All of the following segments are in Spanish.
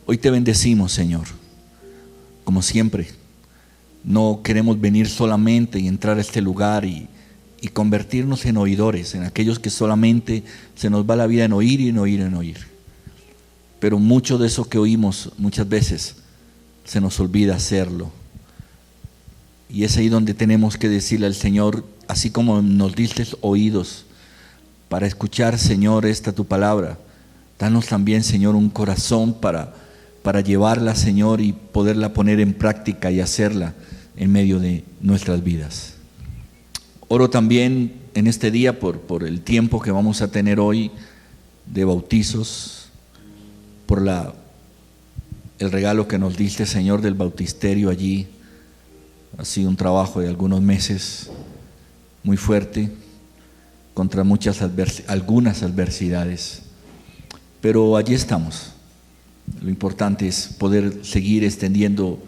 Hoy te bendecimos, Señor. Como siempre, no queremos venir solamente y entrar a este lugar y convertirnos en oidores, en aquellos que solamente se nos va la vida en oír y en oír y en oír. Pero mucho de eso que oímos muchas veces se nos olvida hacerlo. Y es ahí donde tenemos que decirle al Señor, así como nos diste oídos para escuchar, Señor, esta tu palabra, danos también, Señor, un corazón para llevarla, Señor, y poderla poner en práctica y hacerla en medio de nuestras vidas. Oro también en este día por el tiempo que vamos a tener hoy de bautizos, por el regalo que nos diste, Señor, del bautisterio allí. Ha sido un trabajo de algunos meses muy fuerte, contra algunas adversidades, pero allí estamos. Lo importante es poder seguir extendiendo,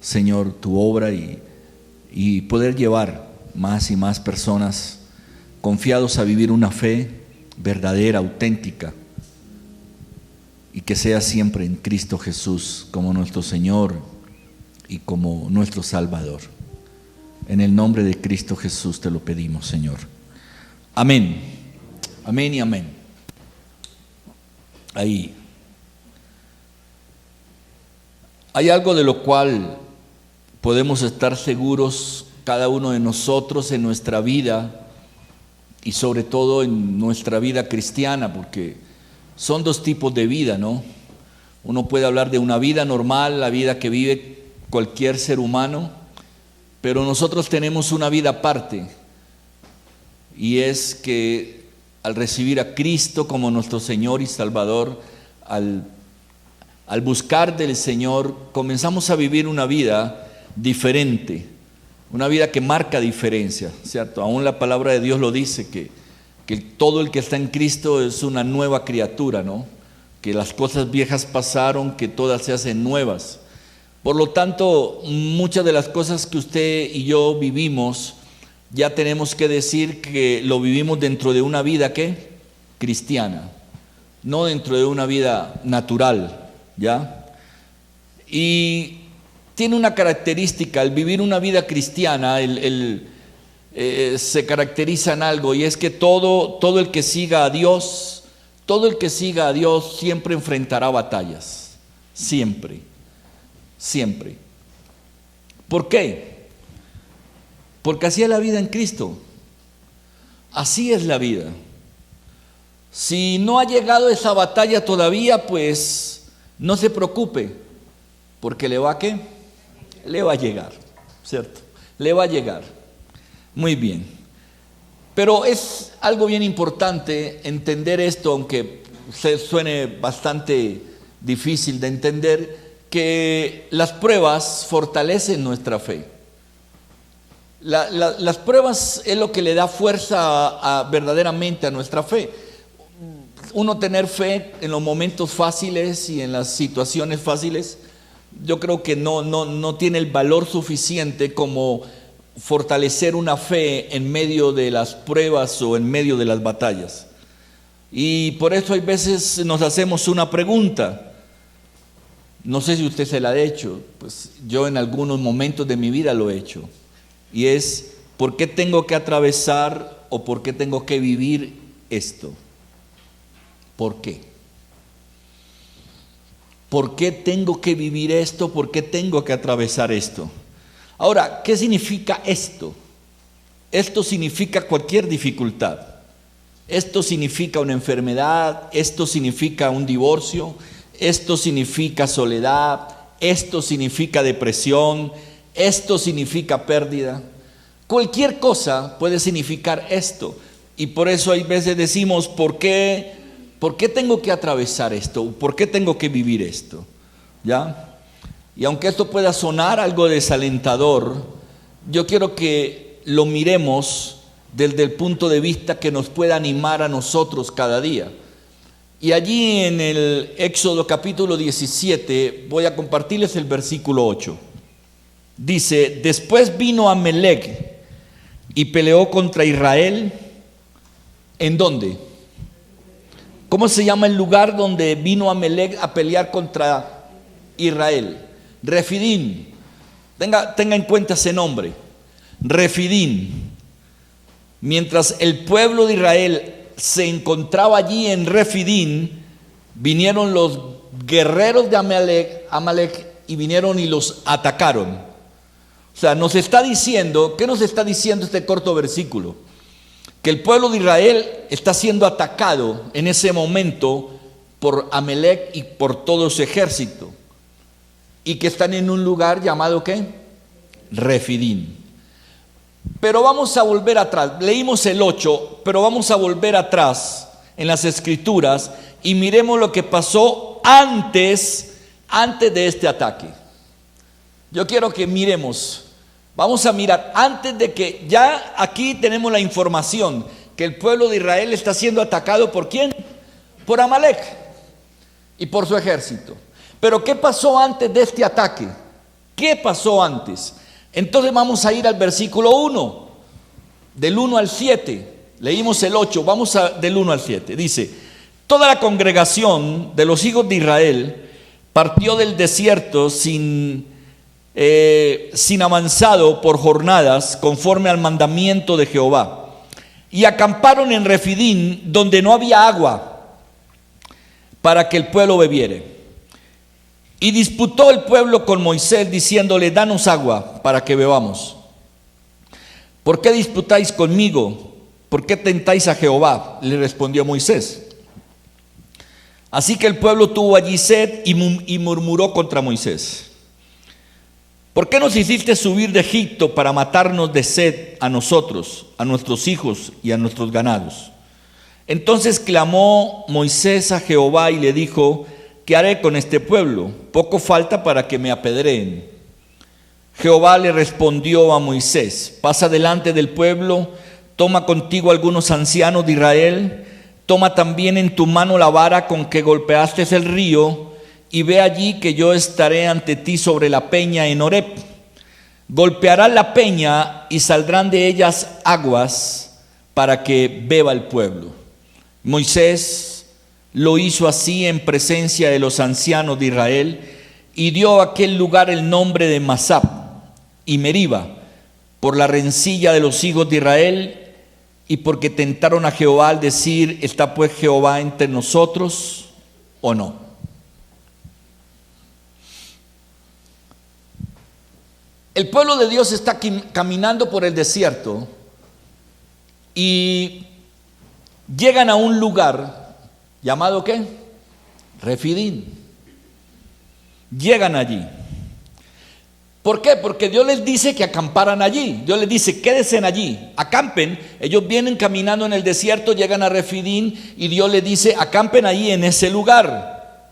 Señor, tu obra y poder llevar más y más personas confiados a vivir una fe verdadera, auténtica, y que sea siempre en Cristo Jesús como nuestro Señor y como nuestro Salvador. En el nombre de Cristo Jesús te lo pedimos, Señor. Amén. Amén y amén. Ahí. Hay algo de lo cual podemos estar seguros cada uno de nosotros en nuestra vida y sobre todo en nuestra vida cristiana, porque son dos tipos de vida, ¿no? Uno puede hablar de una vida normal, la vida que vive cualquier ser humano, pero nosotros tenemos una vida aparte, y es que al recibir a Cristo como nuestro Señor y Salvador, al buscar del Señor, comenzamos a vivir una vida diferente, una vida que marca diferencia, ¿cierto? Aún la palabra de Dios lo dice, que todo el que está en Cristo es una nueva criatura, ¿no? Que las cosas viejas pasaron, que todas se hacen nuevas. Por lo tanto, muchas de las cosas que usted y yo vivimos, ya tenemos que decir que lo vivimos dentro de una vida, ¿qué? Cristiana, no dentro de una vida natural, ¿ya? Y tiene una característica, el vivir una vida cristiana, se caracteriza en algo, y es que todo el que siga a Dios, siempre enfrentará batallas, siempre. ¿Por qué? Porque así es la vida en Cristo, así es la vida. Si no ha llegado esa batalla todavía, pues no se preocupe, porque le va a llegar, ¿cierto? Le va a llegar. Muy bien. Pero es algo bien importante entender esto, aunque suene bastante difícil de entender, que las pruebas fortalecen nuestra fe. Las pruebas es lo que le da fuerza verdaderamente a nuestra fe. Uno tener fe en los momentos fáciles y en las situaciones fáciles, yo creo que no tiene el valor suficiente como fortalecer una fe en medio de las pruebas o en medio de las batallas. Y por eso hay veces nos hacemos una pregunta. No sé si usted se la ha hecho, pues yo en algunos momentos de mi vida lo he hecho. Y es, ¿por qué tengo que atravesar o por qué tengo que vivir esto? ¿Por qué? ¿Por qué tengo que vivir esto? ¿Por qué tengo que atravesar esto? Ahora, ¿qué significa esto? Esto significa cualquier dificultad. Esto significa una enfermedad, esto significa un divorcio, esto significa soledad, esto significa depresión, esto significa pérdida. Cualquier cosa puede significar esto. Y por eso hay veces decimos, ¿por qué tengo que atravesar esto? ¿Por qué tengo que vivir esto? ¿Ya? Y aunque esto pueda sonar algo desalentador, yo quiero que lo miremos desde el punto de vista que nos pueda animar a nosotros cada día. Y allí en el Éxodo capítulo 17 voy a compartirles el versículo 8. Dice, después vino Amalec y peleó contra Israel. ¿En dónde? ¿Cómo se llama el lugar donde vino Amalec a pelear contra Israel. Refidim. Tenga en cuenta ese nombre. Refidim. Mientras el pueblo de Israel se encontraba allí en Refidim, vinieron los guerreros de Amalek y vinieron y los atacaron. O sea, nos está diciendo, ¿qué nos está diciendo este corto versículo? Que el pueblo de Israel está siendo atacado en ese momento por Amalek y por todo su ejército, y que están en un lugar llamado ¿qué? Refidim. Pero vamos a volver atrás. Leímos el 8, pero vamos a volver atrás en las escrituras y miremos lo que pasó antes de este ataque. Yo quiero que miremos, vamos a mirar, antes de que, ya aquí tenemos la información que el pueblo de Israel está siendo atacado ¿por quién? Por Amalek y por su ejército. Pero ¿qué pasó antes de este ataque? ¿Qué pasó antes? Entonces vamos a ir al versículo 1, del 1 al 7. Leímos el 8, vamos del 1 al 7. Dice: toda la congregación de los hijos de Israel partió del desierto sin avanzado por jornadas, conforme al mandamiento de Jehová, y acamparon en Refidim, donde no había agua para que el pueblo bebiere. Y disputó el pueblo con Moisés, diciéndole: danos agua para que bebamos. ¿Por qué disputáis conmigo? ¿Por qué tentáis a Jehová? Le respondió Moisés. Así que el pueblo tuvo allí sed y murmuró contra Moisés: ¿por qué nos hiciste subir de Egipto para matarnos de sed a nosotros, a nuestros hijos y a nuestros ganados? Entonces clamó Moisés a Jehová y le dijo: ¿qué haré con este pueblo? Poco falta para que me apedreen. Jehová le respondió a Moisés: pasa delante del pueblo, toma contigo algunos ancianos de Israel, toma también en tu mano la vara con que golpeaste el río, y ve allí que yo estaré ante ti sobre la peña en Horeb. Golpearás la peña y saldrán de ellas aguas para que beba el pueblo. Moisés lo hizo así en presencia de los ancianos de Israel, y dio a aquel lugar el nombre de Masab y Meriba, por la rencilla de los hijos de Israel, y porque tentaron a Jehová al decir: ¿está pues Jehová entre nosotros o no? El pueblo de Dios está caminando por el desierto y llegan a un lugar llamado ¿qué? Refidim. Llegan allí. ¿Por qué? Porque Dios les dice que acamparan allí. Dios les dice: quédense allí, acampen. Ellos vienen caminando en el desierto, llegan a Refidim y Dios les dice: acampen allí en ese lugar.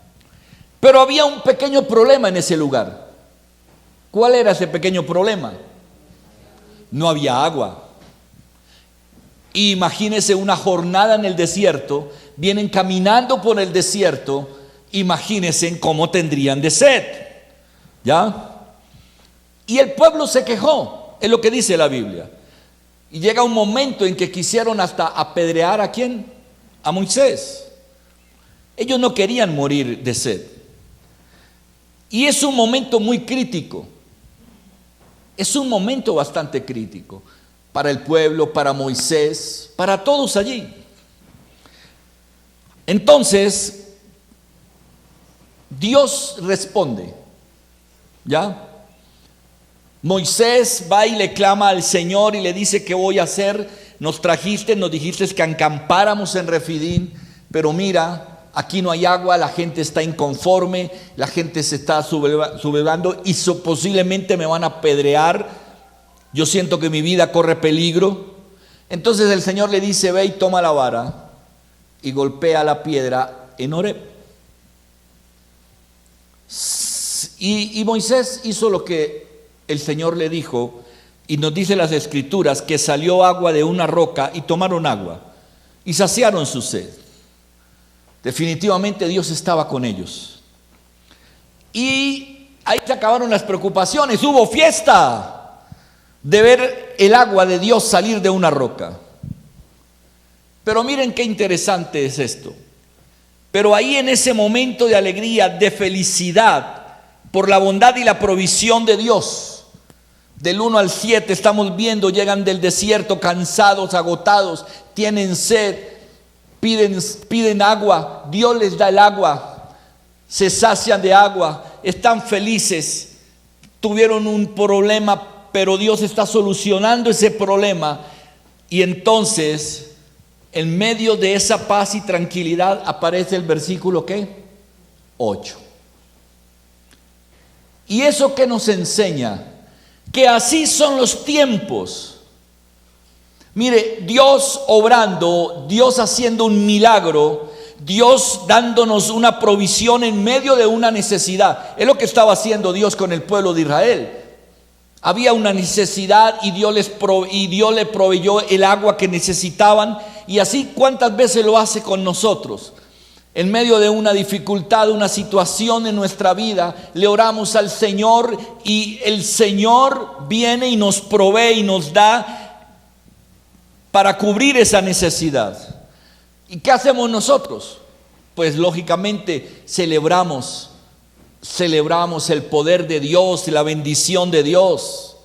Pero había un pequeño problema en ese lugar. ¿Cuál era ese pequeño problema? No había agua. Imagínense una jornada en el desierto, vienen caminando por el desierto, imagínense cómo tendrían de sed, ¿ya? Y el pueblo se quejó, es lo que dice la Biblia. Y llega un momento en que quisieron hasta apedrear ¿a quién? A Moisés. Ellos no querían morir de sed. Y es un momento muy crítico. Es un momento bastante crítico para el pueblo, para Moisés, para todos allí. Entonces, Dios responde, ¿ya? Moisés va y le clama al Señor y le dice: ¿qué voy a hacer? Nos trajiste, nos dijiste que acampáramos en Refidim, pero mira, aquí no hay agua, la gente está inconforme, la gente se está sublevando y posiblemente me van a apedrear. Yo siento que mi vida corre peligro. Entonces el Señor le dice: ve y toma la vara y golpea la piedra en Horeb. Y Moisés hizo lo que el Señor le dijo, y nos dice las escrituras que salió agua de una roca y tomaron agua y saciaron su sed. Definitivamente Dios estaba con ellos. Y ahí se acabaron las preocupaciones. Hubo fiesta de ver el agua de Dios salir de una roca. Pero miren qué interesante es esto. Pero ahí en ese momento de alegría, de felicidad, por la bondad y la provisión de Dios. Del 1 al 7 estamos viendo, llegan del desierto cansados, agotados, tienen sed, piden agua, Dios les da el agua, se sacian de agua, están felices, tuvieron un problema, pero Dios está solucionando ese problema. Y entonces, en medio de esa paz y tranquilidad, aparece el versículo ¿qué? 8. ¿Y eso qué nos enseña? Que así son los tiempos. Mire, Dios obrando, Dios haciendo un milagro, Dios dándonos una provisión en medio de una necesidad. Es lo que estaba haciendo Dios con el pueblo de Israel. Había una necesidad y Dios le proveyó el agua que necesitaban. Y así, ¿cuántas veces lo hace con nosotros? En medio de una dificultad, una situación en nuestra vida, le oramos al Señor y el Señor viene y nos provee y nos da para cubrir esa necesidad. ¿Y qué hacemos nosotros? Pues lógicamente celebramos el poder de Dios y la bendición de Dios.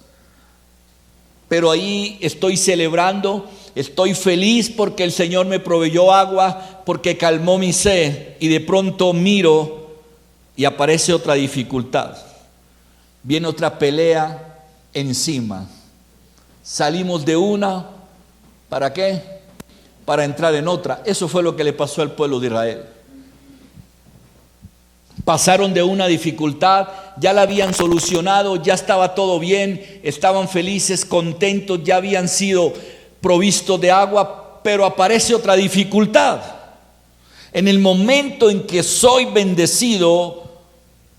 Pero ahí estoy celebrando, estoy feliz porque el Señor me proveyó agua, porque calmó mi sed, y de pronto miro y aparece otra dificultad. Viene otra pelea encima. Salimos de una, ¿para qué? Para entrar en otra. Eso fue lo que le pasó al pueblo de Israel. Pasaron de una dificultad, ya la habían solucionado, ya estaba todo bien, estaban felices, contentos, ya habían sido provistos de agua, pero aparece otra dificultad. En el momento en que soy bendecido,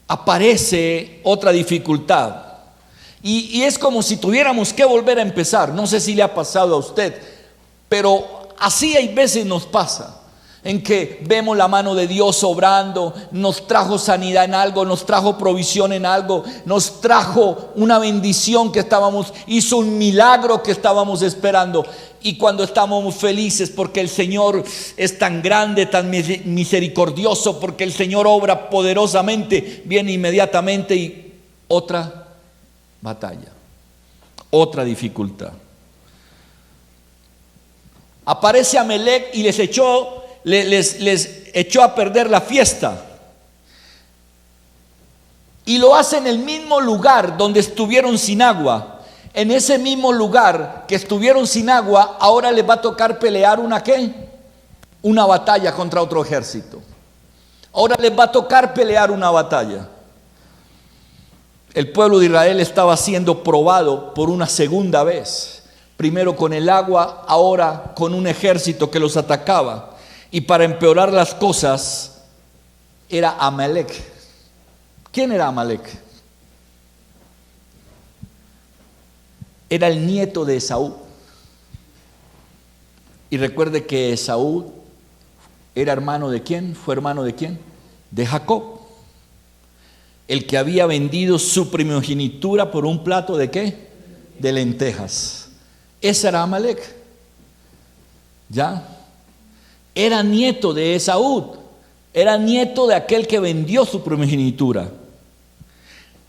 aparece otra dificultad. Y es como si tuviéramos que volver a empezar. No sé si le ha pasado a usted, pero así hay veces nos pasa. En que vemos la mano de Dios obrando, nos trajo sanidad en algo, nos trajo provisión en algo, nos trajo una bendición que hizo un milagro que estábamos esperando. Y cuando estamos felices porque el Señor es tan grande, tan misericordioso, porque el Señor obra poderosamente, viene inmediatamente y otra batalla, otra dificultad. Aparece Amalec y les echó a perder la fiesta. Y lo hace en el mismo lugar donde estuvieron sin agua. En ese mismo lugar que estuvieron sin agua, ahora les va a tocar pelear una ¿qué? Una batalla contra otro ejército. Ahora les va a tocar pelear una batalla. El pueblo de Israel estaba siendo probado por una segunda vez. Primero con el agua, ahora con un ejército que los atacaba. Y para empeorar las cosas, era Amalec. ¿Quién era Amalec? Era el nieto de Esaú. Y recuerde que Esaú era hermano de ¿quién? ¿Fue hermano de quién? De Jacob. El que había vendido su primogenitura por un plato de ¿qué? De lentejas. Ese era Amalec. ¿Ya? Era nieto de Esaú. Era nieto de aquel que vendió su primogenitura.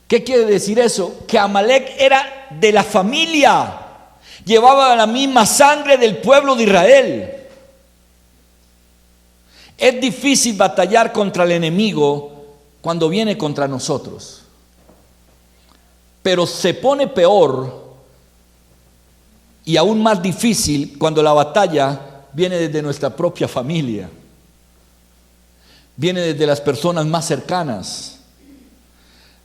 ¿Qué quiere decir eso? Que Amalec era de la familia. Llevaba la misma sangre del pueblo de Israel. Es difícil batallar contra el enemigo cuando viene contra nosotros. Pero se pone peor y aún más difícil cuando la batalla viene desde nuestra propia familia. Viene desde las personas más cercanas.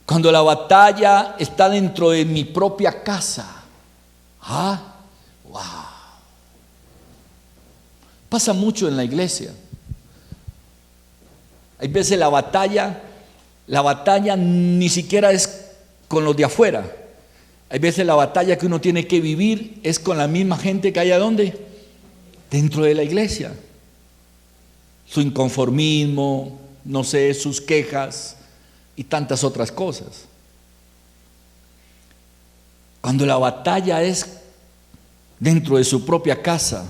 Cuando la batalla está dentro de mi propia casa. Wow. Pasa mucho en la iglesia. Hay veces la batalla ni siquiera es con los de afuera. Hay veces la batalla que uno tiene que vivir es con la misma gente que hay ¿dónde? Dentro de la iglesia. Su inconformismo, no sé, sus quejas y tantas otras cosas. Cuando la batalla es dentro de su propia casa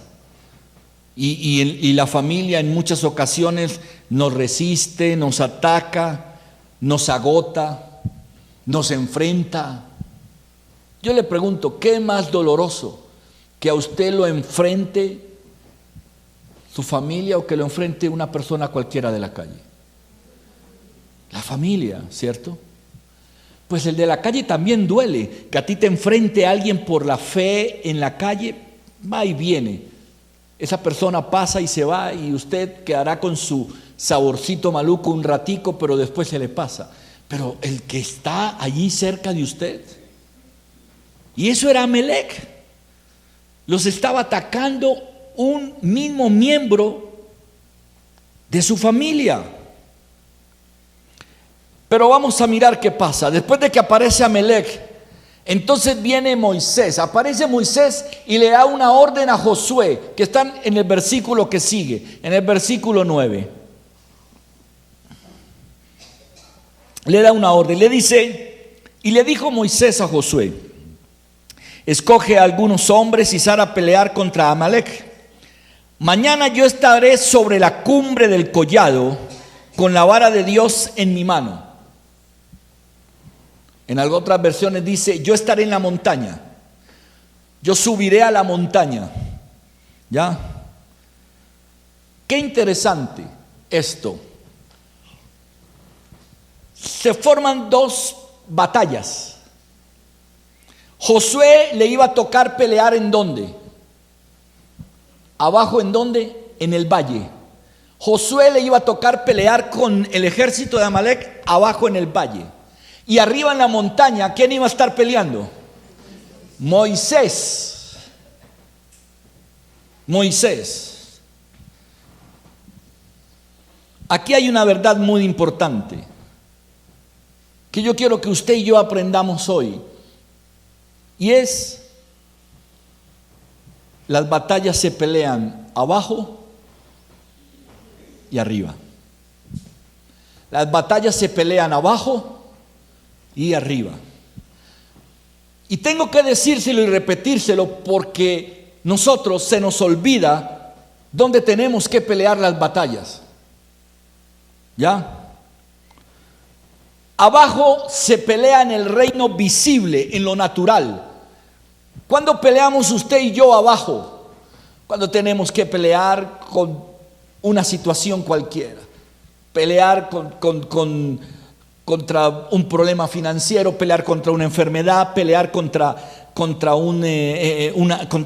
y la familia en muchas ocasiones nos resiste, nos ataca, nos agota, nos enfrenta. Yo le pregunto, ¿qué es más doloroso? ¿Que a usted lo enfrente su familia o que lo enfrente una persona cualquiera de la calle? La familia, ¿cierto? Pues el de la calle también duele, que a ti te enfrente alguien por la fe en la calle, va y viene. Esa persona pasa y se va y usted quedará con su saborcito maluco un ratico, pero después se le pasa. Pero el que está allí cerca de usted, y eso era Amalec, los estaba atacando un mismo miembro de su familia. Pero vamos a mirar qué pasa. Después de que aparece Amalec, entonces viene Moisés. Aparece Moisés y le da una orden a Josué, que está en el versículo que sigue, en el versículo 9. Le da una orden, le dice, y le dijo Moisés a Josué: escoge a algunos hombres y sal a pelear contra Amalec. Mañana yo estaré sobre la cumbre del collado con la vara de Dios en mi mano. En algunas otras versiones dice: yo estaré en la montaña, yo subiré a la montaña. ¿Ya? Qué interesante esto. Se forman dos batallas. Josué le iba a tocar pelear ¿en dónde? Abajo, ¿en dónde? En el valle. Josué le iba a tocar pelear con el ejército de Amalec abajo en el valle. Y arriba en la montaña, ¿quién iba a estar peleando? Moisés. Moisés. Aquí hay una verdad muy importante que yo quiero que usted y yo aprendamos hoy. Y es: las batallas se pelean abajo y arriba. Las batallas se pelean abajo y arriba. Y tengo que decírselo y repetírselo porque nosotros se nos olvida dónde tenemos que pelear las batallas. ¿Ya? Abajo se pelea en el reino visible, en lo natural. ¿Cuándo peleamos usted y yo abajo? Cuando tenemos que pelear con una situación cualquiera. Pelear contra un problema financiero, pelear contra una enfermedad, pelear contra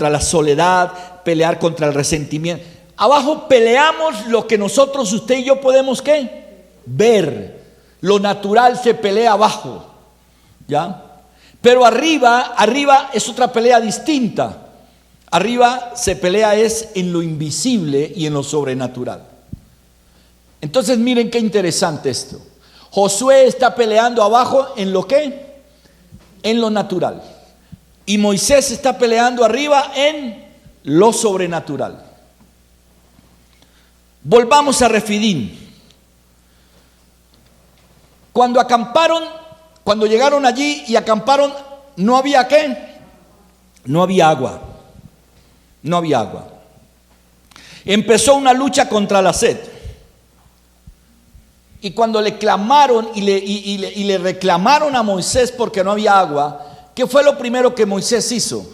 la soledad, pelear contra el resentimiento. Abajo peleamos lo que nosotros, usted y yo podemos ¿qué? Ver. Lo natural se pelea abajo, ¿ya? Pero arriba es otra pelea distinta. Arriba se pelea es en lo invisible y en lo sobrenatural. Entonces miren qué interesante esto. Josué está peleando abajo en lo ¿qué? En lo natural. Y Moisés está peleando arriba en lo sobrenatural. Volvamos a Refidim. Cuando llegaron allí y acamparon, ¿no había qué? No había agua. No había agua. Empezó una lucha contra la sed. Y cuando le clamaron y le reclamaron a Moisés porque no había agua, ¿qué fue lo primero que Moisés hizo?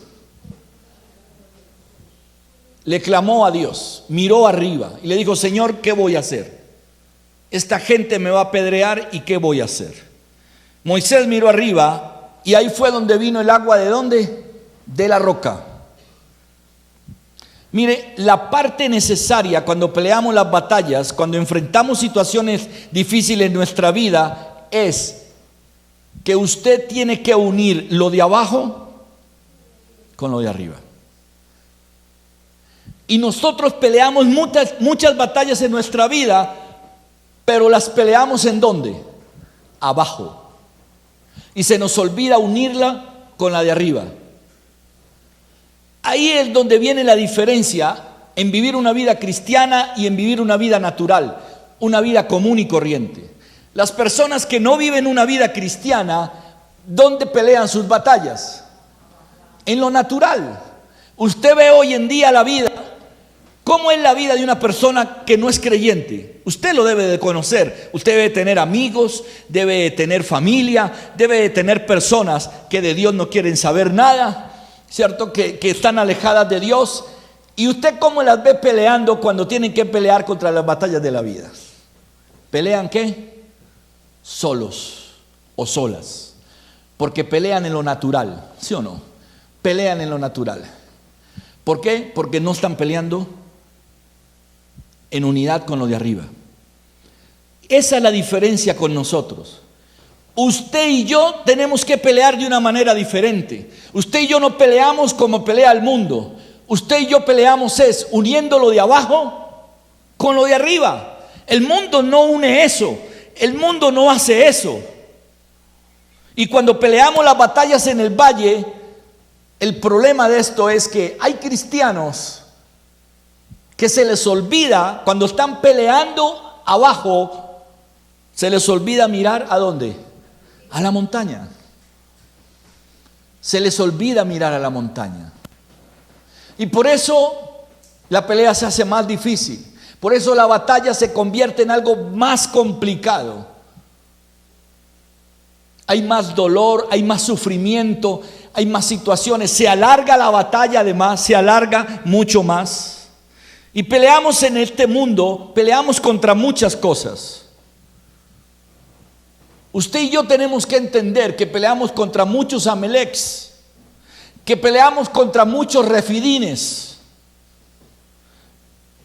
Le clamó a Dios, miró arriba y le dijo: Señor, ¿qué voy a hacer? Esta gente me va a apedrear, ¿y qué voy a hacer? Moisés miró arriba y ahí fue donde vino el agua. ¿De dónde? De la roca. Mire, la parte necesaria cuando peleamos las batallas, cuando enfrentamos situaciones difíciles en nuestra vida, es que usted tiene que unir lo de abajo con lo de arriba. Y nosotros peleamos muchas batallas en nuestra vida, pero las peleamos ¿en dónde? Abajo. Y se nos olvida unirla con la de arriba. Ahí es donde viene la diferencia en vivir una vida cristiana y en vivir una vida natural, una vida común y corriente. Las personas que no viven una vida cristiana, ¿dónde pelean sus batallas? En lo natural. Usted ve hoy en día la vida ¿Cómo es la vida de una persona que no es creyente? Usted lo debe de conocer. Usted debe tener amigos, debe de tener familia, debe de tener personas que de Dios no quieren saber nada, ¿cierto? Que están alejadas de Dios. ¿Y usted cómo las ve peleando cuando tienen que pelear contra las batallas de la vida? ¿Pelean qué? Solos o solas. Porque pelean en lo natural, ¿sí o no? Pelean en lo natural. ¿Por qué? Porque no están peleando en unidad con lo de arriba. Esa es la diferencia con nosotros. Usted y yo tenemos que pelear de una manera diferente. Usted y yo no peleamos como pelea el mundo. Usted y yo peleamos uniendo lo de abajo con lo de arriba. El mundo no une eso. El mundo no hace eso. Y cuando peleamos las batallas en el valle, el problema de esto es que hay cristianos que se les olvida, cuando están peleando abajo, se les olvida mirar ¿a dónde? A la montaña. Se les olvida mirar a la montaña. Y por eso la pelea se hace más difícil. Por eso la batalla se convierte en algo más complicado. Hay más dolor, hay más sufrimiento, hay más situaciones. Se alarga la batalla, además, se alarga mucho más. Y peleamos en este mundo, peleamos contra muchas cosas. Usted y yo tenemos que entender que peleamos contra muchos Ameleks, que peleamos contra muchos Refidines.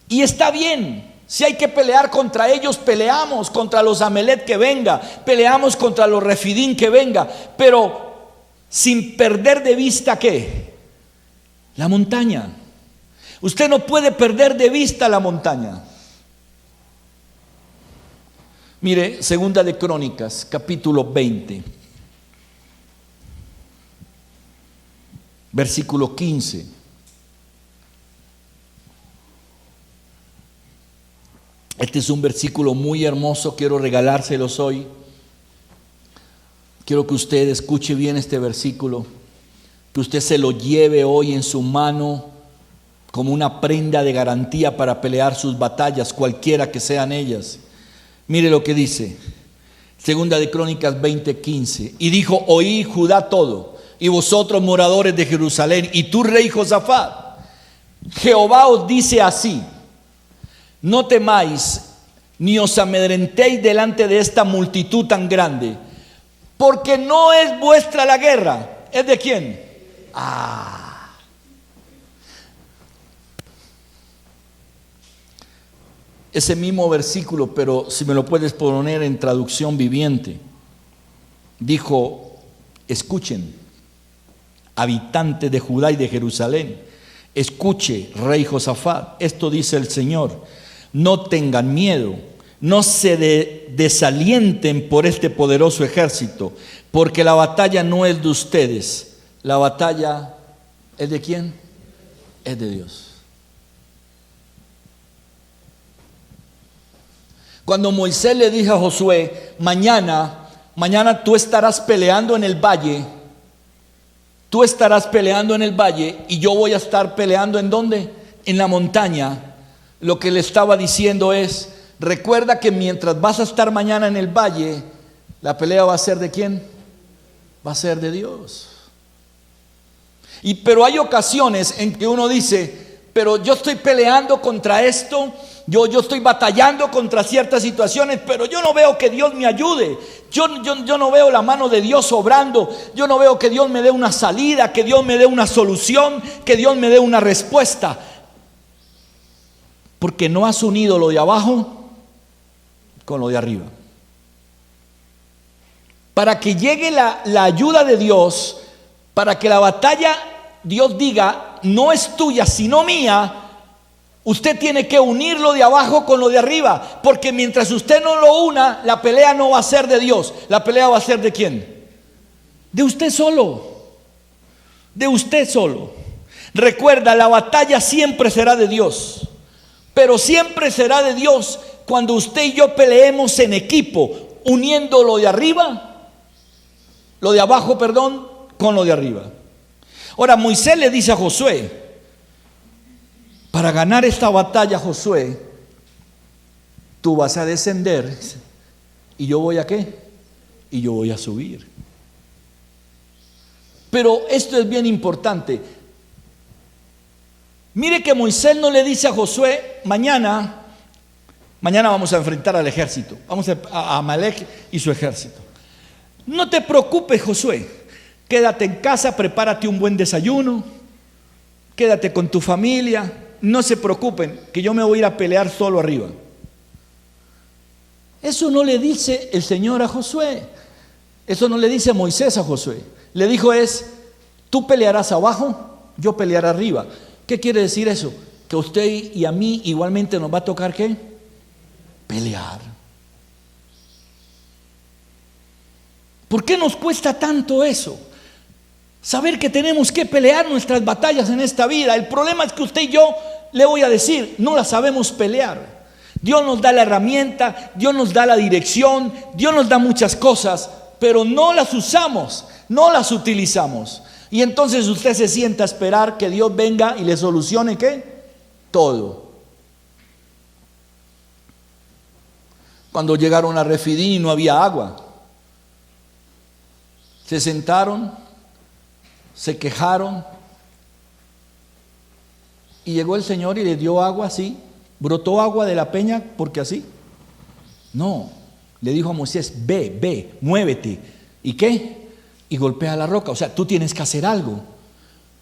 Y está bien, si hay que pelear contra ellos, peleamos contra los Amelek que venga, peleamos contra los Refidín que venga, pero sin perder de vista ¿qué? La montaña. Usted no puede perder de vista la montaña. Mire, Segunda de Crónicas, capítulo 20, versículo 15. Este es un versículo muy hermoso, quiero regalárselos hoy. Quiero que usted escuche bien este versículo, que usted se lo lleve hoy en su mano como una prenda de garantía para pelear sus batallas, cualquiera que sean ellas. Mire lo que dice, Segunda de Crónicas 20:15. Y dijo: oí Judá todo, y vosotros moradores de Jerusalén, y tú rey Josafat, Jehová os dice así: no temáis, ni os amedrentéis delante de esta multitud tan grande, porque no es vuestra la guerra. ¿Es de quién? Ese mismo versículo, pero si me lo puedes poner en traducción viviente, dijo: escuchen, habitantes de Judá y de Jerusalén, escuche, rey Josafat, esto dice el Señor: no tengan miedo, no se desalienten por este poderoso ejército, porque la batalla no es de ustedes, la batalla es de ¿quién? Es de Dios. Cuando Moisés le dijo a Josué: mañana tú estarás peleando en el valle, tú estarás peleando en el valle y yo voy a estar peleando ¿en dónde? En la montaña. Lo que le estaba diciendo es: recuerda que mientras vas a estar mañana en el valle, la pelea va a ser ¿de quién? Va a ser de Dios. Pero hay ocasiones en que uno dice: pero yo estoy peleando contra esto, yo estoy batallando contra ciertas situaciones, pero yo no veo que Dios me ayude. Yo no veo la mano de Dios obrando. Yo no veo que Dios me dé una salida, que Dios me dé una solución, que Dios me dé una respuesta. Porque no has unido lo de abajo con lo de arriba. Para que llegue la ayuda de Dios, para que la batalla Dios diga: no es tuya sino mía, usted tiene que unir lo de abajo con lo de arriba. Porque mientras usted no lo una, la pelea no va a ser de Dios. La pelea va a ser ¿de quién? De usted solo. De usted solo. Recuerda, la batalla siempre será de Dios, pero siempre será de Dios cuando usted y yo peleemos en equipo, uniendo lo de arriba, lo de abajo, perdón, con lo de arriba. Ahora Moisés le dice a Josué: para ganar esta batalla, Josué, tú vas a descender y yo voy a ¿qué? Y yo voy a subir. Pero esto es bien importante. Mire que Moisés no le dice a Josué, mañana vamos a enfrentar al ejército, vamos a Amalek y su ejército. No te preocupes, Josué, quédate en casa, prepárate un buen desayuno, quédate con tu familia, no se preocupen, que yo me voy a ir a pelear solo arriba. Eso no le dice el Señor a Josué, eso no le dice Moisés a Josué. Le dijo tú pelearás abajo, yo pelearé arriba. ¿Qué quiere decir eso? Que a usted y a mí igualmente nos va a tocar ¿qué? Pelear. ¿Por qué nos cuesta tanto eso? Saber que tenemos que pelear nuestras batallas en esta vida. El problema es que usted y yo, le voy a decir, no las sabemos pelear. Dios nos da la herramienta, Dios nos da la dirección, Dios nos da muchas cosas, pero no las usamos, no las utilizamos. Y entonces usted se sienta a esperar que Dios venga y le solucione ¿qué? Todo. Cuando llegaron a Refidim y no había agua, se sentaron, se quejaron y llegó el Señor y le dio agua así, brotó agua de la peña porque así. No, le dijo a Moisés, ve, muévete. ¿Y qué? Y golpea la roca. O sea, tú tienes que hacer algo.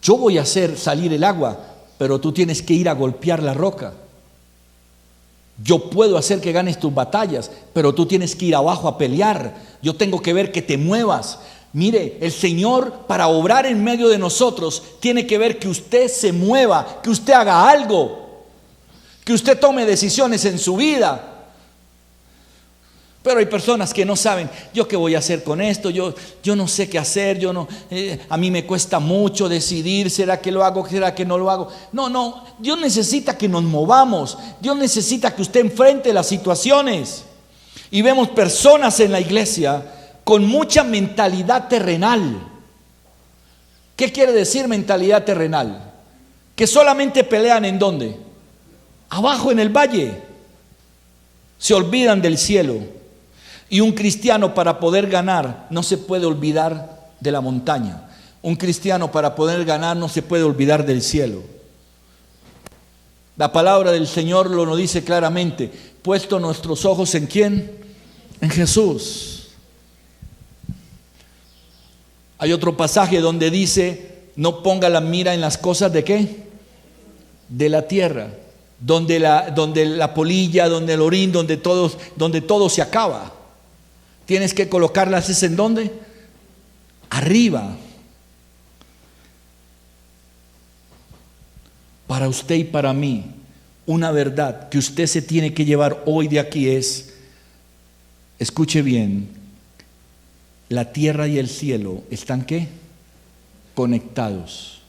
Yo voy a hacer salir el agua, pero tú tienes que ir a golpear la roca. Yo puedo hacer que ganes tus batallas, pero tú tienes que ir abajo a pelear. Yo tengo que ver que te muevas. Mire, el Señor, para obrar en medio de nosotros, tiene que ver que usted se mueva, que usted haga algo, que usted tome decisiones en su vida. Pero hay personas que no saben, ¿yo qué voy a hacer con esto? Yo no sé qué hacer, a mí me cuesta mucho decidir, ¿será que lo hago? ¿Será que no lo hago? No, Dios necesita que nos movamos, Dios necesita que usted enfrente las situaciones. Y vemos personas en la iglesia con mucha mentalidad terrenal. ¿Qué quiere decir mentalidad terrenal? Que solamente pelean ¿en dónde? Abajo en el valle. Se olvidan del cielo. Y un cristiano, para poder ganar, no se puede olvidar de la montaña. Un cristiano, para poder ganar, no se puede olvidar del cielo. La palabra del Señor lo nos dice claramente: puesto nuestros ojos ¿en quién? En Jesús. Hay otro pasaje donde dice: no ponga la mira en las cosas ¿de qué? De la tierra, donde la polilla, donde el orín, donde todo se acaba. Tienes que colocarlas ¿en dónde? Arriba. Para usted y para mí, una verdad que usted se tiene que llevar hoy de aquí es, escuche bien, la tierra y el cielo están ¿qué? Conectados.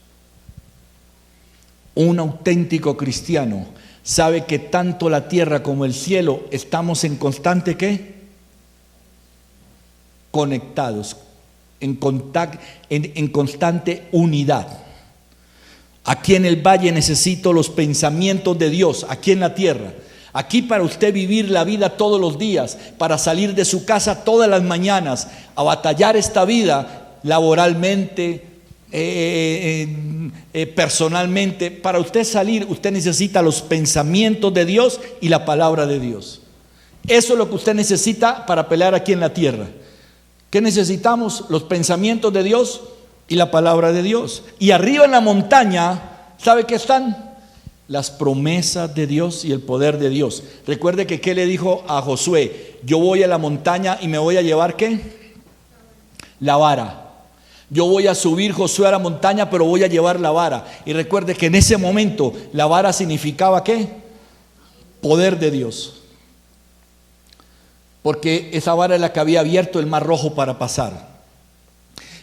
Un auténtico cristiano sabe que tanto la tierra como el cielo estamos en constante ¿qué? Conectados, en constante unidad. Aquí en el valle necesito los pensamientos de Dios, aquí en la tierra. Aquí para usted vivir la vida todos los días, para salir de su casa todas las mañanas, a batallar esta vida laboralmente, personalmente. Para usted salir, usted necesita los pensamientos de Dios y la palabra de Dios. Eso es lo que usted necesita para pelear aquí en la tierra. ¿Qué necesitamos? Los pensamientos de Dios y la palabra de Dios. Y arriba en la montaña, ¿sabe qué están? Las promesas de Dios y el poder de Dios. Recuerde que ¿qué le dijo a Josué? Yo voy a la montaña y me voy a llevar ¿qué? La vara. Yo voy a subir, Josué, a la montaña, pero voy a llevar la vara. Y recuerde que en ese momento la vara significaba ¿qué? Poder de Dios. Porque esa vara es la que había abierto el mar rojo para pasar.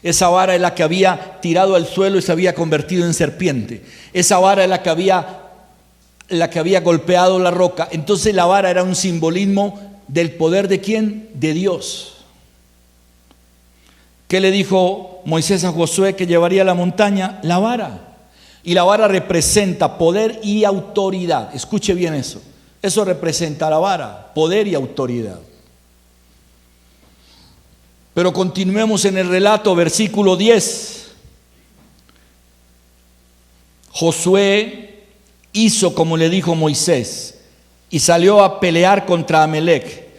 Esa vara es la que había tirado al suelo y se había convertido en serpiente. Esa vara es la que había golpeado la roca. Entonces la vara era un simbolismo del poder ¿de quién? De Dios. ¿Qué le dijo Moisés a Josué que llevaría a la montaña? La vara. Y la vara representa poder y autoridad. Escuche bien eso. Eso representa la vara, poder y autoridad. Pero continuemos en el relato, versículo 10. Josué hizo como le dijo Moisés y salió a pelear contra Amalec.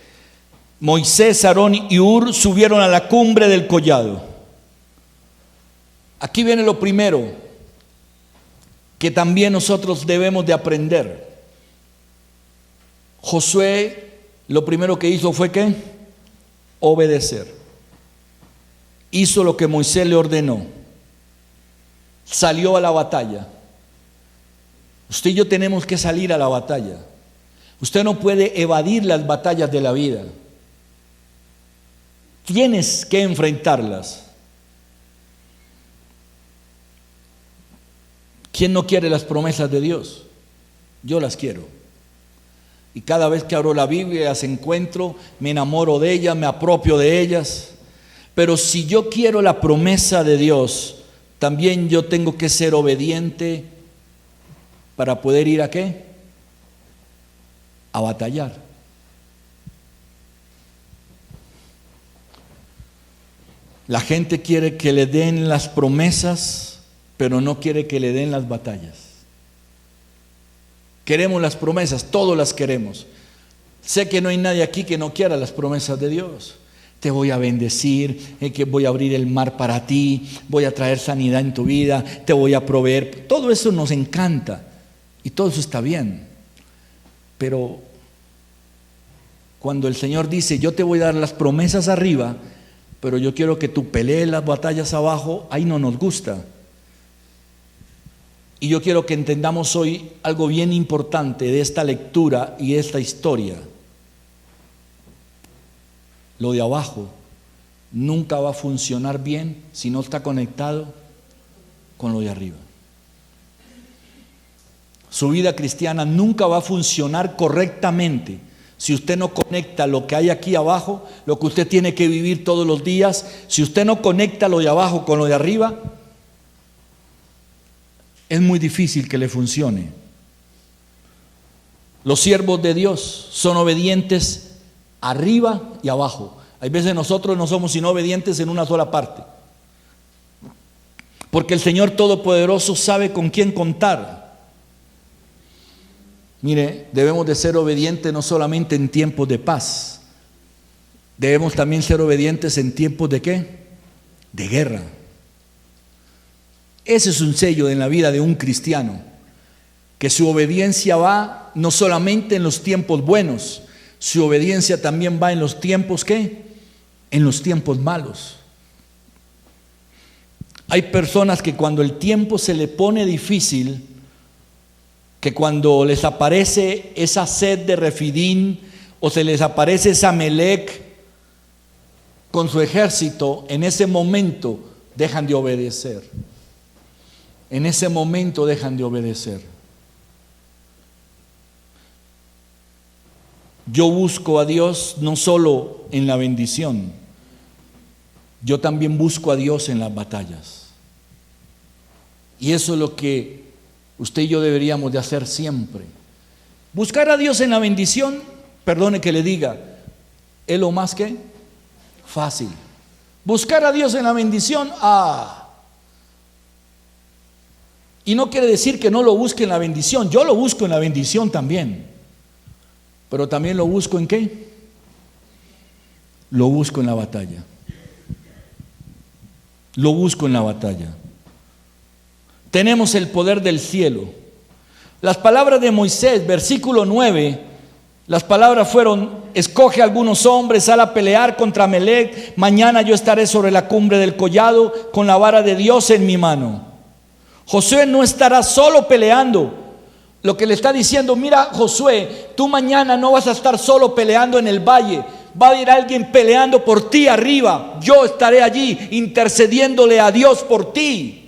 Moisés, Aarón y Hur subieron a la cumbre del collado. Aquí viene lo primero que también nosotros debemos de aprender. Josué lo primero que hizo fue ¿qué? Obedecer. Hizo lo que Moisés le ordenó. Salió a la batalla. Usted y yo tenemos que salir a la batalla. Usted no puede evadir las batallas de la vida. Tienes que enfrentarlas. ¿Quién no quiere las promesas de Dios? Yo las quiero. Y cada vez que abro la Biblia las encuentro, me enamoro de ellas, me apropio de ellas. Pero si yo quiero la promesa de Dios, también yo tengo que ser obediente para poder ir ¿a qué? A batallar. La gente quiere que le den las promesas, pero no quiere que le den las batallas. Queremos las promesas, todos las queremos. Sé que no hay nadie aquí que no quiera las promesas de Dios. Te voy a bendecir, que voy a abrir el mar para ti, voy a traer sanidad en tu vida, te voy a proveer. Todo eso nos encanta y todo eso está bien. Pero cuando el Señor dice, yo te voy a dar las promesas arriba, pero yo quiero que tú pelees las batallas abajo, ahí no nos gusta. Y yo quiero que entendamos hoy algo bien importante de esta lectura y esta historia. Lo de abajo nunca va a funcionar bien si no está conectado con lo de arriba. Su vida cristiana nunca va a funcionar correctamente si usted no conecta lo que hay aquí abajo, lo que usted tiene que vivir todos los días. Si usted no conecta lo de abajo con lo de arriba, es muy difícil que le funcione. Los siervos de Dios son obedientes arriba y abajo. Hay veces nosotros no somos sino obedientes en una sola parte, porque el Señor Todopoderoso sabe con quién contar. Mire, debemos de ser obedientes no solamente en tiempos de paz, debemos también ser obedientes en tiempos de ¿qué? De guerra. Ese es un sello en la vida de un cristiano, que su obediencia va no solamente en los tiempos buenos, su obediencia también va en los tiempos ¿qué? En los tiempos malos. Hay personas que cuando el tiempo se le pone difícil, que cuando les aparece esa sed de Refidín o se les aparece esa Amalec con su ejército, en ese momento dejan de obedecer. En ese momento dejan de obedecer. Yo busco a Dios no solo en la bendición, yo también busco a Dios en las batallas. Y eso es lo que usted y yo deberíamos de hacer siempre. Buscar a Dios en la bendición, perdone que le diga, es lo más que fácil. Buscar a Dios en la bendición, y no quiere decir que no lo busque en la bendición. Yo lo busco en la bendición también. Pero también lo busco ¿en qué? Lo busco en la batalla. Lo busco en la batalla. Tenemos el poder del cielo. Las palabras de Moisés, versículo 9, las palabras fueron: escoge algunos hombres, sal a pelear contra Amalec. Mañana yo estaré sobre la cumbre del collado con la vara de Dios en mi mano. Josué no estará solo peleando. Lo que le está diciendo: mira, Josué, tú mañana no vas a estar solo peleando en el valle. Va a ir alguien peleando por ti arriba. Yo estaré allí intercediéndole a Dios por ti.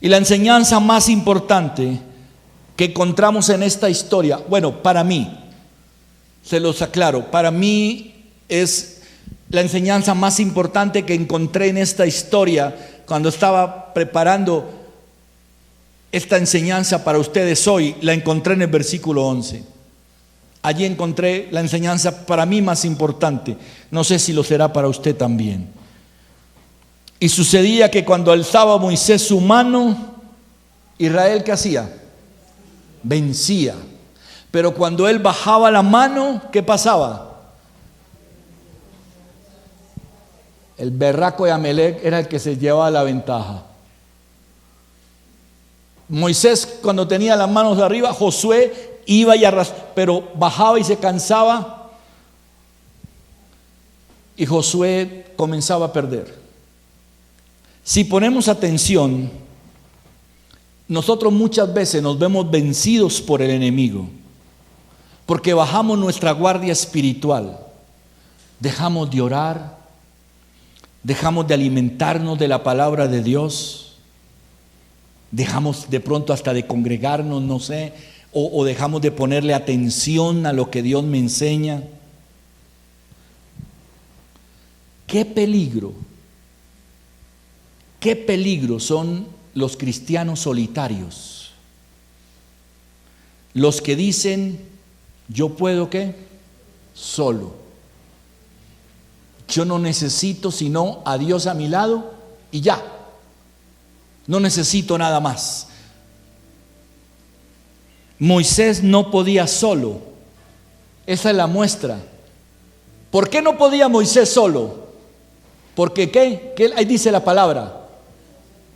Y la enseñanza más importante que encontramos en esta historia, bueno, para mí, se los aclaro, para mí es la enseñanza más importante que encontré en esta historia cuando estaba preparando esta enseñanza para ustedes hoy, la encontré en el versículo 11. Allí encontré la enseñanza para mí más importante. No sé si lo será para usted también. Y sucedía que cuando alzaba Moisés su mano, Israel, ¿qué hacía? Vencía. Pero cuando él bajaba la mano, ¿qué pasaba? El berraco de Amalek era el que se llevaba la ventaja. Moisés, cuando tenía las manos arriba, Josué iba y arrastraba, pero bajaba y se cansaba, y Josué comenzaba a perder. Si ponemos atención, nosotros muchas veces nos vemos vencidos por el enemigo, porque bajamos nuestra guardia espiritual, dejamos de orar, dejamos de alimentarnos de la palabra de Dios, dejamos de pronto hasta de congregarnos, no sé, o dejamos de ponerle atención a lo que Dios me enseña. Qué peligro son los cristianos solitarios, los que dicen: yo puedo, ¿qué? Solo. Yo no necesito sino a Dios a mi lado y ya. No necesito nada más. Moisés no podía solo. Esa es la muestra. ¿Por qué no podía Moisés solo? Porque ¿qué? Ahí dice la palabra.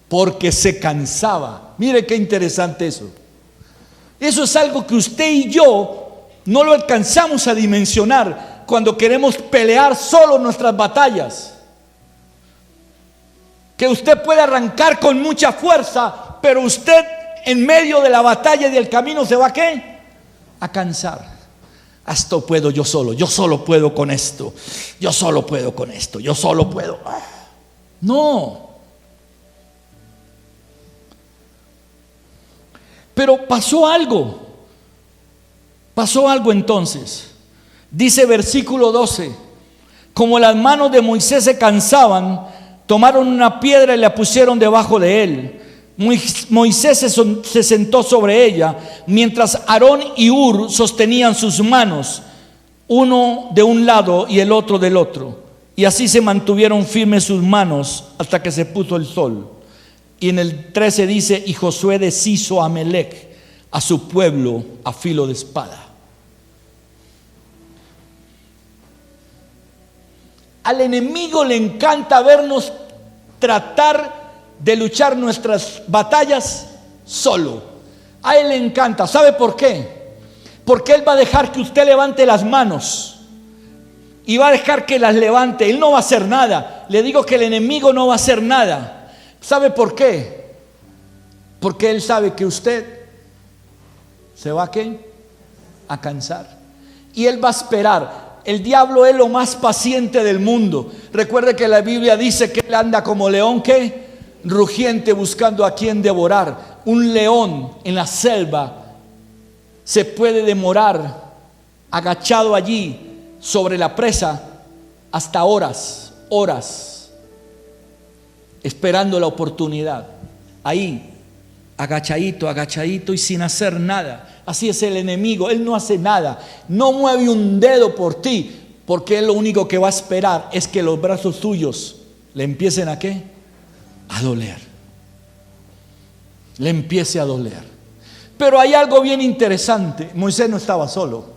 Porque se cansaba. Mire qué interesante eso. Eso es algo que usted y yo no lo alcanzamos a dimensionar cuando queremos pelear solo nuestras batallas. Que usted puede arrancar con mucha fuerza, pero usted en medio de la batalla y del camino se va ¿a qué? A cansar. Esto puedo yo solo puedo con esto, yo solo puedo con esto, yo solo puedo. No. Pero pasó algo entonces. Dice versículo 12: como las manos de Moisés se cansaban, tomaron una piedra y la pusieron debajo de él. Moisés se sentó sobre ella, mientras Aarón y Hur sostenían sus manos, uno de un lado y el otro del otro. Y así se mantuvieron firmes sus manos hasta que se puso el sol. Y en el 13 dice: y Josué deshizo a Amalek, a su pueblo, a filo de espada. Al enemigo le encanta vernos tratar de luchar nuestras batallas solo. A él le encanta. ¿Sabe por qué? Porque él va a dejar que usted levante las manos y va a dejar que las levante. Él no va a hacer nada. Le digo que el enemigo no va a hacer nada. ¿Sabe por qué? Porque él sabe que usted se va a cansar, y él va a esperar. El diablo es lo más paciente del mundo. Recuerde que la Biblia dice que él anda como león ¿qué? Rugiente, buscando a quien devorar. Un león en la selva se puede demorar agachado allí sobre la presa hasta horas, esperando la oportunidad. Ahí, agachadito y sin hacer nada. Así es el enemigo. Él no hace nada, no mueve un dedo por ti, porque él lo único que va a esperar es que los brazos tuyos le empiecen a ¿qué? A doler. Le empiece a doler. Pero hay algo bien interesante. Moisés no estaba solo.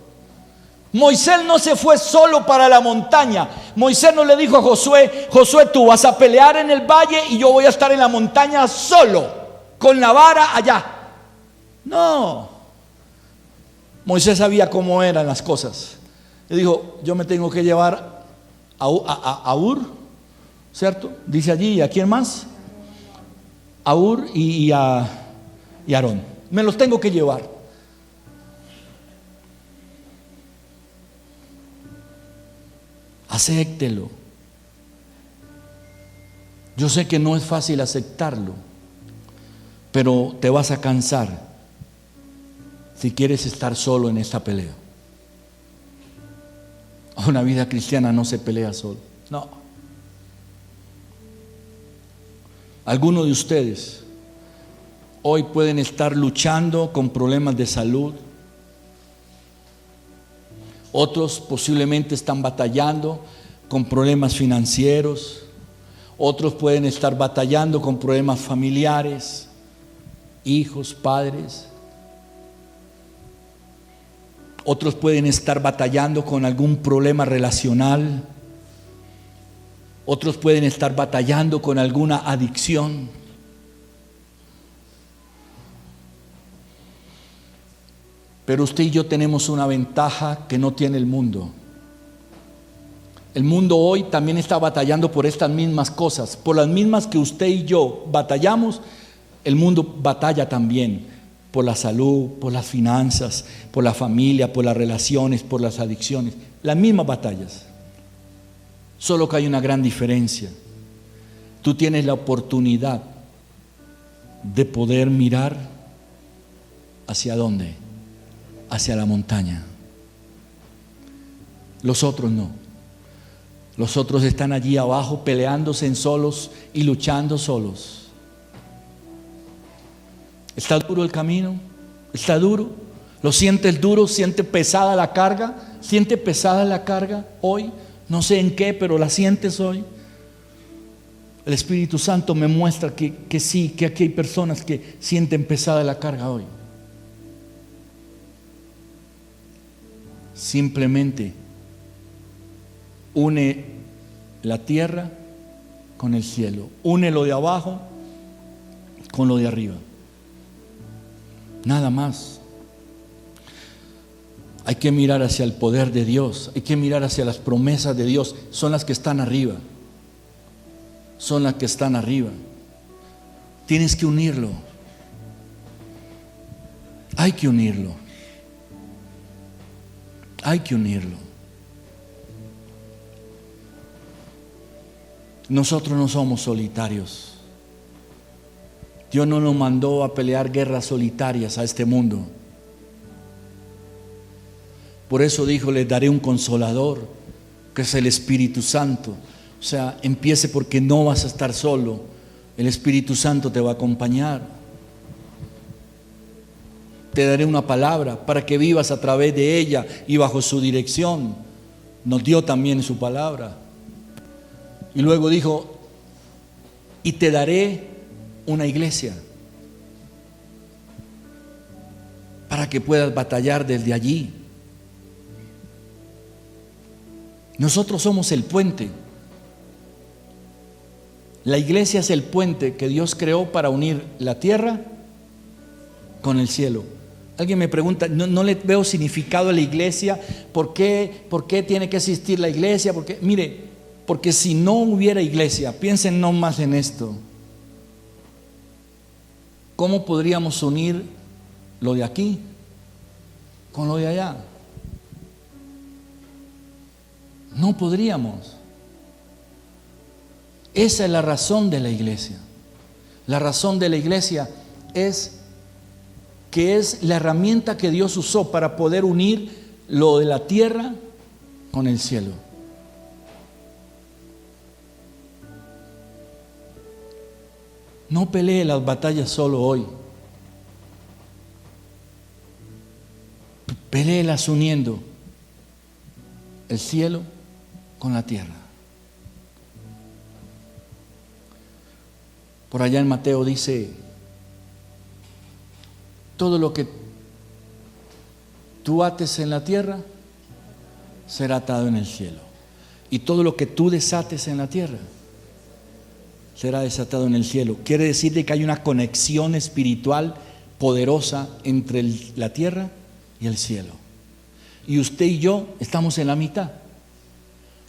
Moisés no se fue solo para la montaña. Moisés no le dijo a Josué: Josué, tú vas a pelear en el valle y yo voy a estar en la montaña solo, con la vara allá. No. Moisés sabía cómo eran las cosas. Le dijo: yo me tengo que llevar a Hur, ¿cierto? Dice allí, ¿y a quién más? A Hur y a Aarón. Me los tengo que llevar. Acéptelo. Yo sé que no es fácil aceptarlo, pero te vas a cansar si quieres estar solo en esta pelea. Una vida cristiana no se pelea solo. No. Algunos de ustedes hoy pueden estar luchando con problemas de salud. Otros posiblemente están batallando con problemas financieros. Otros pueden estar batallando con problemas familiares, hijos, padres. Otros pueden estar batallando con algún problema relacional. Otros pueden estar batallando con alguna adicción. Pero usted y yo tenemos una ventaja que no tiene el mundo. El mundo hoy también está batallando por estas mismas cosas, por las mismas que usted y yo batallamos. El mundo batalla también por la salud, por las finanzas, por la familia, por las relaciones, por las adicciones. Las mismas batallas. Solo que hay una gran diferencia. Tú tienes la oportunidad de poder mirar hacia dónde, hacia la montaña. Los otros no. Los otros están allí abajo peleándose en solos y luchando solos. ¿Está duro el camino? ¿Está duro? ¿Lo sientes duro? ¿Siente pesada la carga? ¿Siente pesada la carga hoy? No sé en qué, pero la sientes hoy. El Espíritu Santo me muestra que sí, que aquí hay personas que sienten pesada la carga hoy. Simplemente une la tierra con el cielo. Une lo de abajo con lo de arriba. Nada más. Hay que mirar hacia el poder de Dios. Hay que mirar hacia las promesas de Dios. Son las que están arriba. Son las que están arriba. Tienes que unirlo. Hay que unirlo. Hay que unirlo. Nosotros no somos solitarios. Dios no nos mandó a pelear guerras solitarias a este mundo. Por eso dijo, les daré un consolador, que es el Espíritu Santo. O sea, empiece porque no vas a estar solo. El Espíritu Santo te va a acompañar. Te daré una palabra para que vivas a través de ella y bajo su dirección. Nos dio también su palabra. Y luego dijo, y te daré una iglesia para que puedas batallar desde allí. Nosotros somos el puente. La iglesia es el puente que Dios creó para unir la tierra con el cielo. Alguien me pregunta, no le veo significado a la iglesia. ¿Por qué tiene que existir la iglesia? Porque si no hubiera iglesia, piensen no más en esto. ¿Cómo podríamos unir lo de aquí con lo de allá? No podríamos. Esa es la razón de la iglesia. La razón de la iglesia es que es la herramienta que Dios usó para poder unir lo de la tierra con el cielo. No pelee las batallas solo hoy. Peléelas uniendo el cielo con la tierra. Por allá en Mateo dice, todo lo que tú ates en la tierra será atado en el cielo, y todo lo que tú desates en la tierra será desatado en el cielo. Quiere decir que hay una conexión espiritual poderosa entre la tierra y el cielo. Y usted y yo estamos en la mitad.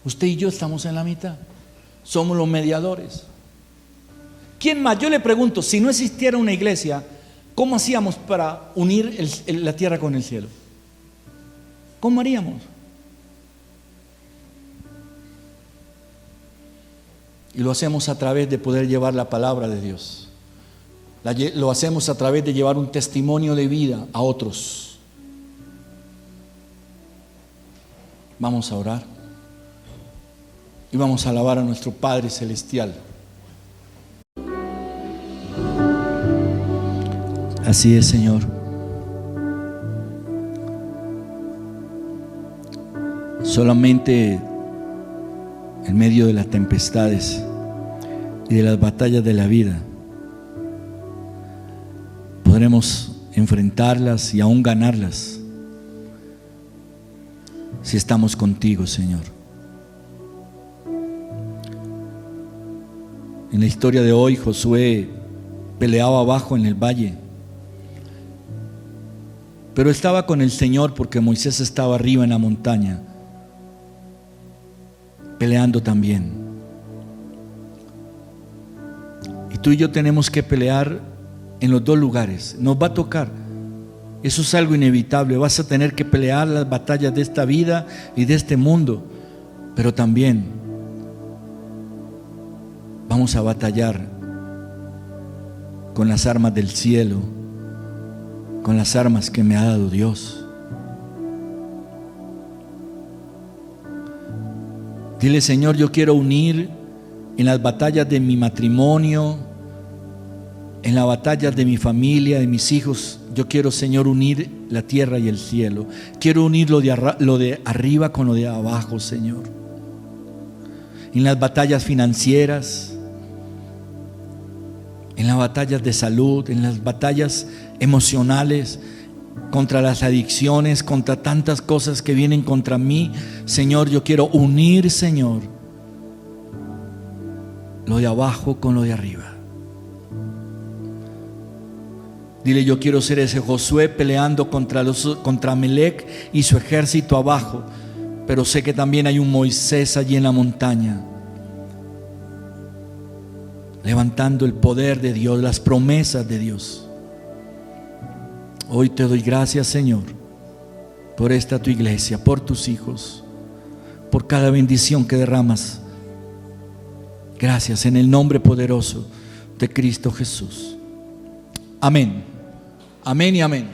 Usted y yo estamos en la mitad. Somos los mediadores. ¿Quién más? Yo le pregunto, si no existiera una iglesia, ¿cómo hacíamos para unir la tierra con el cielo? ¿Cómo haríamos? Y lo hacemos a través de poder llevar la palabra de Dios. Lo hacemos a través de llevar un testimonio de vida a otros. Vamos a orar. y vamos a alabar a nuestro Padre Celestial. Así es, Señor. Solamente en medio de las tempestades y de las batallas de la vida podremos enfrentarlas y aún ganarlas si estamos contigo, Señor. En la historia de hoy, Josué peleaba abajo en el valle, pero estaba con el Señor porque Moisés estaba arriba en la montaña peleando también. Y tú y yo tenemos que pelear en los dos lugares. Nos va a tocar, eso es algo inevitable. Vas a tener que pelear las batallas de esta vida y de este mundo, pero también vamos a batallar con las armas del cielo, con las armas que me ha dado Dios. Dile: Señor, yo quiero unir en las batallas de mi matrimonio, en las batallas de mi familia, de mis hijos. Yo quiero, Señor, unir la tierra y el cielo. Quiero unir lo de arriba con lo de abajo, Señor. En las batallas financieras, en las batallas de salud, en las batallas emocionales, contra las adicciones, contra tantas cosas que vienen contra mí. Señor, yo quiero unir, Señor, lo de abajo con lo de arriba. Dile: yo quiero ser ese Josué peleando contra Amalec y su ejército abajo, pero sé que también hay un Moisés allí en la montaña, levantando el poder de Dios, las promesas de Dios. Hoy te doy gracias, Señor, por esta tu iglesia, por tus hijos, por cada bendición que derramas. Gracias en el nombre poderoso de Cristo Jesús. Amén. Amén y amén.